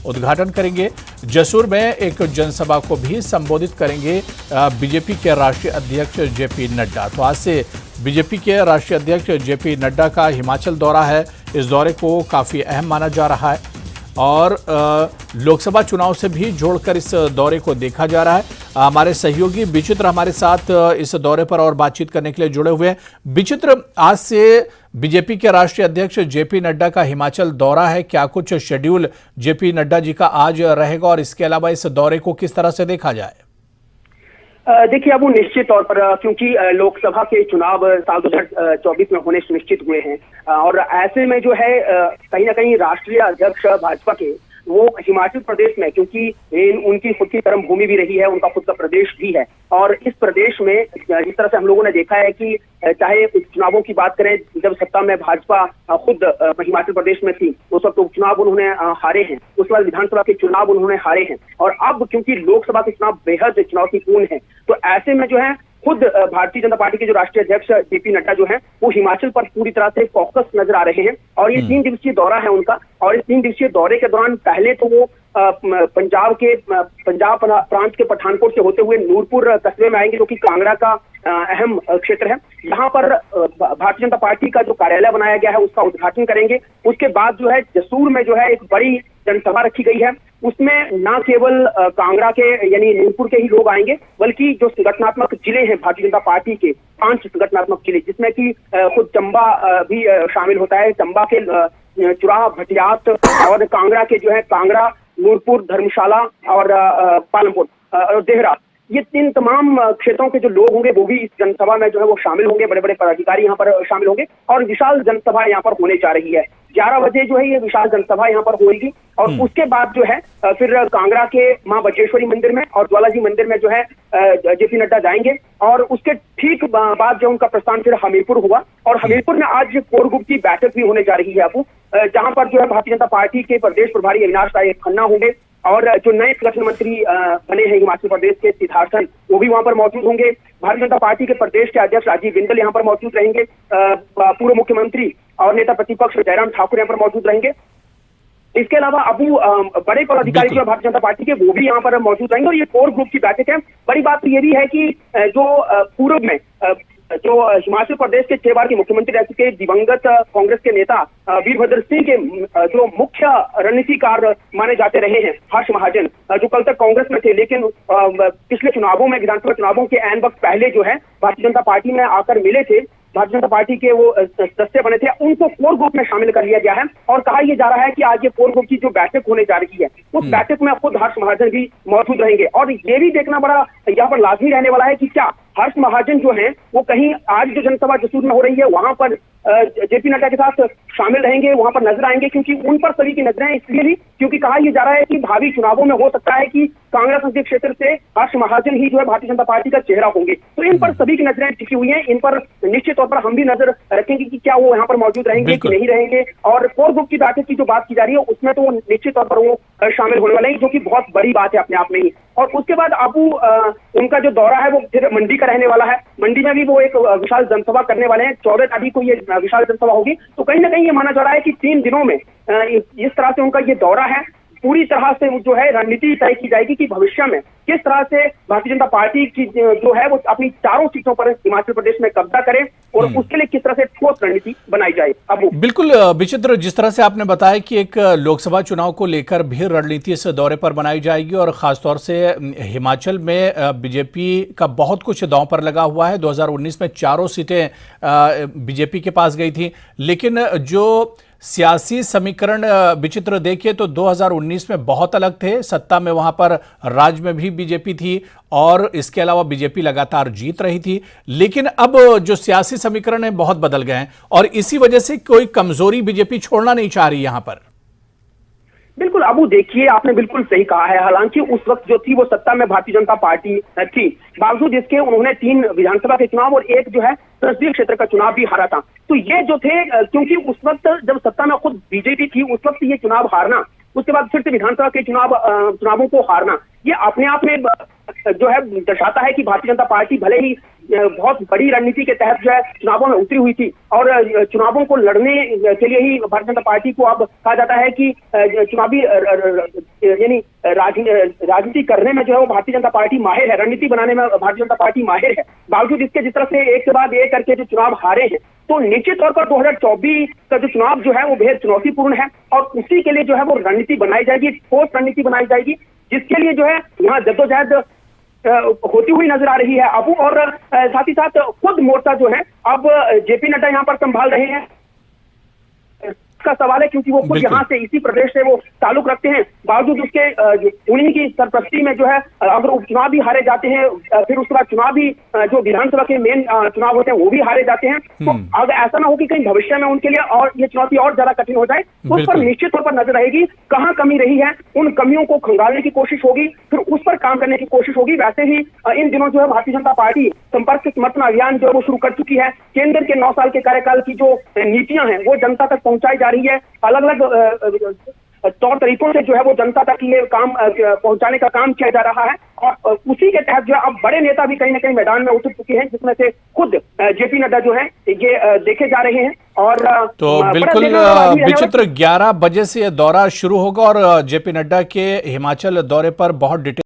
उद्घाटन करेंगे। जसूर में एक जनसभा को भी संबोधित करेंगे बीजेपी के राष्ट्रीय अध्यक्ष जेपी नड्डा। तो आज से बीजेपी के राष्ट्रीय अध्यक्ष जेपी नड्डा का हिमाचल दौरा है। इस दौरे को काफ़ी अहम माना जा रहा है और लोकसभा चुनाव से भी जोड़कर इस दौरे को देखा जा रहा है। हमारे सहयोगी विचित्र हमारे साथ इस दौरे पर और बातचीत करने के लिए जुड़े हुए हैं। विचित्र, आज से बीजेपी के राष्ट्रीय अध्यक्ष जेपी नड्डा का हिमाचल दौरा है, क्या कुछ शेड्यूल जेपी नड्डा जी का आज रहेगा और इसके अलावा इस दौरे को किस तरह से देखा जाए? देखिए, अब वो निश्चित तौर पर क्योंकि लोकसभा के चुनाव साल 2024 में होने सुनिश्चित हुए हैं और ऐसे में जो है कहीं ना कहीं राष्ट्रीय अध्यक्ष भाजपा के वो हिमाचल प्रदेश में, क्योंकि उनकी खुद की कर्म भूमि भी रही है, उनका खुद का प्रदेश भी है और इस प्रदेश में जिस तरह से हम लोगों ने देखा है कि चाहे चुनावों की बात करें, जब सत्ता में भाजपा खुद हिमाचल प्रदेश में थी उस वक्त चुनाव उन्होंने हारे हैं, उसके बाद विधानसभा के चुनाव उन्होंने हारे हैं और अब क्योंकि लोकसभा के चुनाव बेहद चुनौतीपूर्ण है, तो ऐसे में जो है खुद भारतीय जनता पार्टी के जो राष्ट्रीय अध्यक्ष जेपी नड्डा जो है वो हिमाचल पर पूरी तरह से फोकस नजर आ रहे हैं और ये 3 दिवसीय दौरा है उनका। और इस 3 दिवसीय दौरे के दौरान पहले तो वो पंजाब प्रांत के पठानकोट से होते हुए नूरपुर कस्बे में आएंगे, जो कि कांगड़ा का अहम क्षेत्र है। यहाँ पर भारतीय जनता पार्टी का जो कार्यालय बनाया गया है उसका उद्घाटन करेंगे। उसके बाद जो है जसूर में जो है एक बड़ी जनसभा रखी गई है, उसमें न केवल कांगड़ा के यानी नूरपुर के ही लोग आएंगे बल्कि जो संगठनात्मक जिले हैं भारतीय जनता पार्टी के 5 संगठनात्मक जिले, जिसमें कि खुद चंबा भी शामिल होता है, चंबा के चुराह, भटियात और कांगड़ा के जो है कांगड़ा, नूरपुर, धर्मशाला और पालमपुर और देहरा, ये 3 तमाम क्षेत्रों के जो लोग होंगे वो भी इस जनसभा में जो है वो शामिल होंगे। बड़े बड़े पदाधिकारी यहाँ पर शामिल होंगे और विशाल जनसभा यहाँ पर होने जा रही है। 11 बजे जो है ये विशाल जनसभा यहाँ पर होगी और उसके बाद जो है फिर कांगड़ा के मां बचेश्वरी मंदिर में और ज्वाला जी मंदिर में जो है जेपी नड्डा जाएंगे और उसके ठीक बाद जो उनका प्रस्थान फिर हमीरपुर हुआ और हमीरपुर में आज कोर ग्रुप की बैठक भी होने जा रही है आपको, जहां पर जो है भारतीय जनता पार्टी के प्रदेश प्रभारी अविनाश राय खन्ना होंगे और जो नए संगठन मंत्री बने हैं हिमाचल प्रदेश के सिद्धार्थन, वो भी वहां पर मौजूद होंगे। भारतीय जनता पार्टी के प्रदेश के अध्यक्ष राजीव बिंदल यहाँ पर मौजूद रहेंगे, पूर्व मुख्यमंत्री और नेता प्रतिपक्ष जयराम ठाकुर यहाँ पर मौजूद रहेंगे। इसके अलावा बड़े पदाधिकारी जो भारतीय जनता पार्टी के वो भी यहाँ पर मौजूद रहेंगे और ये कोर ग्रुप की बैठक है। बड़ी बात तो ये भी है कि जो पूर्व में जो हिमाचल प्रदेश के 6 बार के मुख्यमंत्री रह चुके दिवंगत कांग्रेस के नेता वीरभद्र सिंह के जो मुख्य रणनीतिकार माने जाते रहे हैं हर्ष महाजन, जो कल तक कांग्रेस में थे लेकिन पिछले चुनावों में, विधानसभा चुनावों के ऐन वक्त पहले जो है भारतीय जनता पार्टी में आकर मिले थे, भारतीय जनता पार्टी के वो सदस्य बने थे, उनको कोर ग्रुप में शामिल कर लिया गया है और कहा यह जा रहा है कि आज ये कोर ग्रुप की जो बैठक होने जा रही है उस बैठक में खुद हर्ष महाजन भी मौजूद रहेंगे और ये भी देखना बड़ा यहाँ पर लाजमी रहने वाला है कि क्या हर्ष महाजन जो है वो कहीं आज जो जनसभा जसूर में हो रही है वहां पर जेपी नड्डा के साथ शामिल रहेंगे, वहां पर नजर आएंगे, क्योंकि उन पर सभी की नजरें इसलिए भी क्योंकि कहा यह जा रहा है कि भावी चुनावों में हो सकता है कि कांगड़ा संसदीय क्षेत्र से हर्ष महाजन ही जो है भारतीय जनता पार्टी का चेहरा होंगे। तो इन पर सभी की नजरें टिकी हुई हैं, इन पर निश्चित तौर पर हम भी नजर रखेंगे कि क्या वो यहाँ पर मौजूद रहेंगे कि नहीं रहेंगे। और कोर ग्रुप की बैठक की जो बात की जा रही है उसमें तो निश्चित तौर पर वो शामिल होने वाले हैं, जो कि बहुत बड़ी बात है अपने आप में ही। और उसके बाद उनका जो दौरा है वो फिर मंडी का रहने वाला है। मंडी में भी वो एक विशाल जनसभा करने वाले हैं, 14 तारीख को ये विशाल जनसभा होगी। तो कहीं ना कहीं ये माना जा रहा है कि 3 दिनों में इस तरह से उनका ये दौरा है, पूरी तरह से जो है रणनीति तय की जाएगी कि भविष्य में किस तरह से भारतीय जनता पार्टी की जो है वो अपनी 4 सीटों पर हिमाचल प्रदेश में कब्जा करे और उसके लिए किस तरह से ठोस रणनीति बनाई जाए। अब बिल्कुल विचित्र, जिस तरह से आपने बताया कि एक लोकसभा चुनाव को लेकर भी रणनीति इस दौरे पर बनाई जाएगी और खासतौर से हिमाचल में बीजेपी का बहुत कुछ दांव पर लगा हुआ है। 2019 में 4 सीटें बीजेपी के पास गई थी, लेकिन जो सियासी समीकरण विचित्र देखिए तो 2019 में बहुत अलग थे। सत्ता में वहां पर राज्य में भी बीजेपी थी और इसके अलावा बीजेपी लगातार जीत रही थी, लेकिन अब जो सियासी समीकरण है बहुत बदल गए हैं और इसी वजह से कोई कमजोरी बीजेपी छोड़ना नहीं चाह रही यहां पर। बिल्कुल अबू, देखिए आपने बिल्कुल सही कहा है। हालांकि उस वक्त जो थी वो सत्ता में भारतीय जनता पार्टी थी, बावजूद इसके उन्होंने 3 विधानसभा के चुनाव और 1 जो है संसदीय क्षेत्र का चुनाव भी हारा था। तो ये जो थे, क्योंकि उस वक्त जब सत्ता में खुद बीजेपी थी उस वक्त ये चुनाव हारना, उसके बाद फिर से विधानसभा के चुनावों को हारना, ये अपने आप में जो है दर्शाता है कि भारतीय जनता पार्टी भले ही बहुत बड़ी रणनीति के तहत जो है चुनावों में उतरी हुई थी और चुनावों को लड़ने के लिए ही भारतीय जनता पार्टी को अब कहा जाता है कि चुनावी यानी राजनीति करने में जो है वो भारतीय जनता पार्टी माहिर है, रणनीति बनाने में भारतीय जनता पार्टी माहिर है। बावजूद इसके जिस तरह से एक के बाद एक करके जो चुनाव हारे हैं, तो निश्चित तौर पर 2024 का जो चुनाव जो है वो बेहद चुनौतीपूर्ण है और उसी के लिए जो है वो रणनीति बनाई जाएगी, ठोस रणनीति बनाई जाएगी, जिसके लिए जो है यहाँ जद्दोजहद होती हुई नजर आ रही है अबू। और साथ ही साथ खुद मोर्चा जो है अब जेपी नड्डा यहाँ पर संभाल रहे हैं, का सवाल है क्योंकि वो खुद यहाँ से इसी प्रदेश से वो ताल्लुक रखते हैं। बावजूद उसके उन्हीं की सरपरस्ती में जो है अगर उपचुनाव भी हारे जाते हैं, फिर उसके बाद चुनाव भी जो विधानसभा के मेन चुनाव होते हैं वो भी हारे जाते हैं, तो अगर ऐसा ना हो कि कहीं भविष्य में उनके लिए और ये चुनौती और ज्यादा कठिन हो जाए, तो उस पर निश्चित तौर पर नजर रहेगी। कहाँ कमी रही है उन कमियों को खंगालने की कोशिश होगी, फिर उस पर काम करने की कोशिश होगी। वैसे ही इन दिनों जो है भारतीय जनता पार्टी संपर्क समर्थन अभियान जो है वो शुरू कर चुकी है। केंद्र के 9 साल के कार्यकाल की जो नीतियां हैं वो जनता तक पहुंचाई जा रही है, अलग अलग तौर तरीकों से जो है वो जनता तक ये काम पहुंचाने का काम किया जा रहा है और उसी के तहत जो है अब बड़े नेता भी कहीं ना कहीं मैदान में उतर चुके हैं, जिसमें से खुद जेपी नड्डा जो है ये देखे जा रहे हैं। और तो बिल्कुल विचित्र 11 बजे से यह दौरा शुरू होगा और जेपी नड्डा के हिमाचल दौरे पर बहुत डिटेल